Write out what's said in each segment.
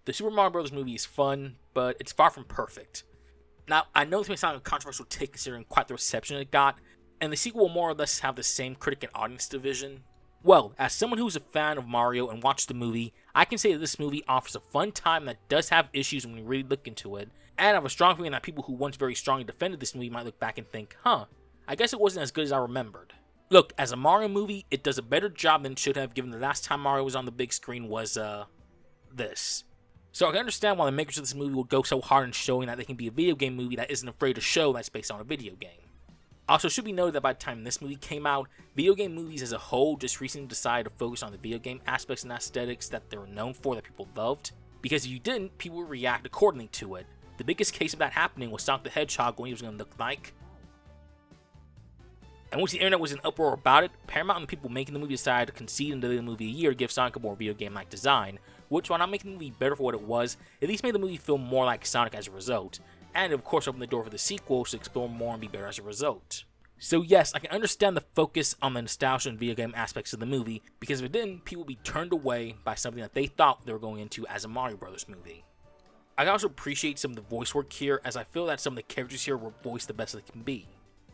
The Super Mario Bros. Movie is fun, but it's far from perfect. Now, I know this may sound like a controversial take considering quite the reception it got, and the sequel will more or less have the same critic and audience division. Well, as someone who's a fan of Mario and watched the movie, I can say that this movie offers a fun time that does have issues when you really look into it, and I have a strong feeling that people who once very strongly defended this movie might look back and think, I guess it wasn't as good as I remembered. Look, as a Mario movie, it does a better job than it should have given the last time Mario was on the big screen was, this. So I can understand why the makers of this movie will go so hard in showing that they can be a video game movie that isn't afraid to show that's based on a video game. Also, it should be noted that by the time this movie came out, video game movies as a whole just recently decided to focus on the video game aspects and aesthetics that they were known for that people loved, because if you didn't, people would react accordingly to it. The biggest case of that happening was Sonic the Hedgehog when he was going to look like. And once the internet was in uproar about it, Paramount and the people making the movie decided to concede and delay the movie a year to give Sonic a more video game-like design, which, while not making the movie better for what it was, at least made the movie feel more like Sonic as a result, and of course opened the door for the sequels to explore more and be better as a result. So yes, I can understand the focus on the nostalgia and video game aspects of the movie, because if it didn't, people would be turned away by something that they thought they were going into as a Mario Bros. Movie. I can also appreciate some of the voice work here, as I feel that some of the characters here were voiced the best they can be.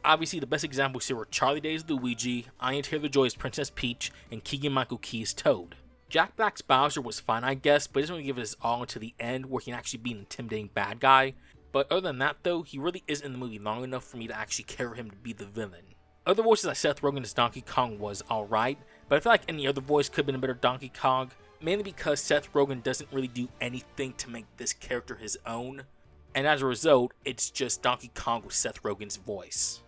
Obviously, the best examples here were Charlie Day as Luigi, Anya Taylor-Joy as Princess Peach, and Keegan-Michael Key as Toad. Jack Black's Bowser was fine, I guess, but he doesn't really give it his all until the end, where he can actually be an intimidating bad guy. But other than that, though, he really isn't in the movie long enough for me to actually care for him to be the villain. Other voices like Seth Rogen as Donkey Kong was alright, but I feel like any other voice could have been a better Donkey Kong, mainly because Seth Rogen doesn't really do anything to make this character his own, and as a result, it's just Donkey Kong with Seth Rogen's voice.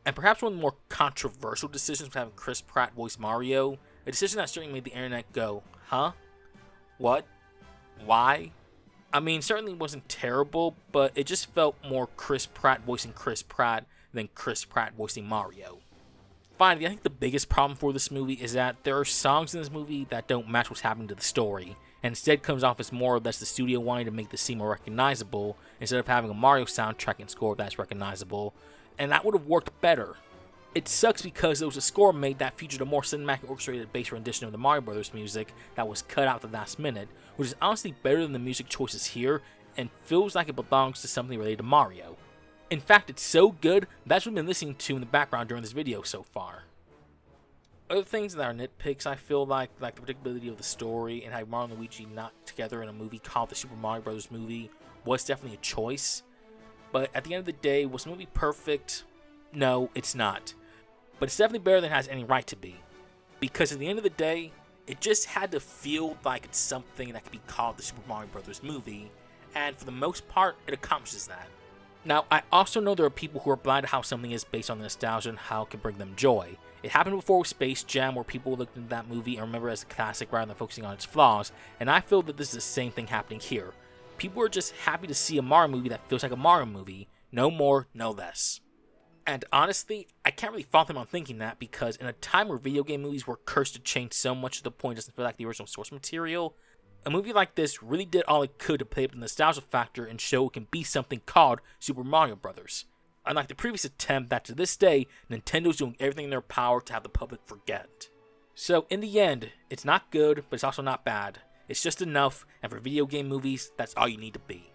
And perhaps one of the more controversial decisions was having Chris Pratt voice Mario, a decision that certainly made the internet go, huh? What? Why? I mean, certainly wasn't terrible, but it just felt more Chris Pratt voicing Chris Pratt than Chris Pratt voicing Mario. Finally, I think the biggest problem for this movie is that there are songs in this movie that don't match what's happening to the story, and instead comes off as more or less the studio wanting to make this scene more recognizable, instead of having a Mario soundtrack and score that's recognizable, and that would have worked better. It sucks because there was a score made that featured a more cinematic orchestrated bass rendition of the Mario Brothers music that was cut out at the last minute, which is honestly better than the music choices here, and feels like it belongs to something related to Mario. In fact, it's so good, that's what we've been listening to in the background during this video so far. Other things that are nitpicks, I feel like the predictability of the story and having Mario and Luigi not together in a movie called the Super Mario Bros. Movie was definitely a choice. But at the end of the day, was the movie perfect? No, it's not. But it's definitely better than it has any right to be. Because at the end of the day, it just had to feel like it's something that could be called the Super Mario Bros. Movie, and for the most part, it accomplishes that. Now, I also know there are people who are blind to how something is based on the nostalgia and how it can bring them joy. It happened before with Space Jam, where people looked into that movie and remember it as a classic rather than focusing on its flaws, and I feel that this is the same thing happening here. People are just happy to see a Mario movie that feels like a Mario movie, no more, no less. And honestly, I can't really fault them on thinking that, because in a time where video game movies were cursed to change so much to the point it doesn't feel like the original source material, a movie like this really did all it could to play up the nostalgia factor and show it can be something called Super Mario Bros. Unlike the previous attempt that to this day, Nintendo's doing everything in their power to have the public forget. So in the end, it's not good, but it's also not bad. It's just enough, and for video game movies, that's all you need to be.